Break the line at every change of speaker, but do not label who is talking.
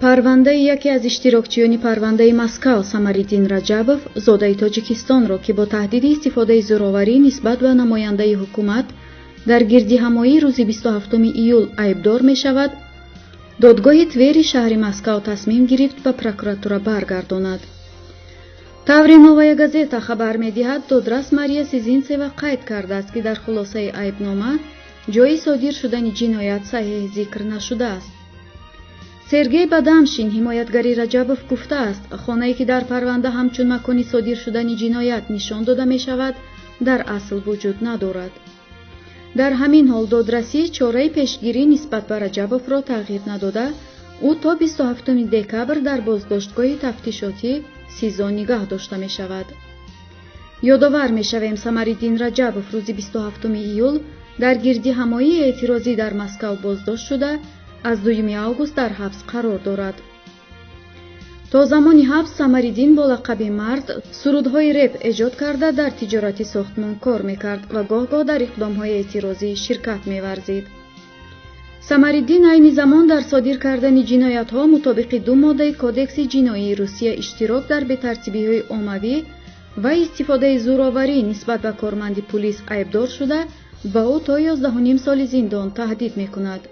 парвандаи яке аз иштирокчиёни парвандаи Москав Самариддин Раҷабов, зодаи Тоҷикистонро, ки бо таҳдиди истифодаи зӯроварӣ нисбат ба намояндаи ҳукумат дар гирдиҳамоии рӯзи 27 июл айбдор мешавад, додгоҳи Твери шаҳри Москав тасмим гирифт ба прокуратура баргардонад. таври Новая газета хабар медиҳад, додрас Мария Сизинцева қайд кардааст, ки дар хулосаи айбнома ҷои содир шудани ҷиноят саҳеҳ зикр нашудааст. Сергей Бадамшин, ҳимоятгари Раҷабов, гуфтааст, хонае ки дар парванда ҳамчун макони содир шудани ҷиноят нишон дода мешавад, дар асл вуҷуд надорад. дар ҳамин ҳол додрасӣ чораи пешгирӣ нисбат ба Раҷабовро тағйир надода, ӯ то 27 декабр дар боздоштгоҳи тафтишотӣ СИЗО нигаҳ дошта мешавад. ёдовар мешавем, Самариддин Раҷабов рӯзи 27 июл дар гирдиҳамоии эътирозӣ дар Москав боздошт шуда, аз 2 август дар ҳабс қарор дорад. то замони ҳабс Самариддин бо лақаби мард сурудҳои рэп эҷод карда дар тиҷорати сохтмон кор мекард ва гоҳ-гоҳ дар иқдомҳои эътирозӣ ширкат меварзид. Самариддин айни замон дар содир кардани ҷиноятҳо мутобиқи 2 моддаи Кодекси ҷиноии Русия иштирок дар бетартибиҳои оммавӣ ва истифодаи зӯроварӣ нисбат ба корманди пулис айбдор шуда, ба ӯ то 11.5 соли зиндон таҳдид мекунад.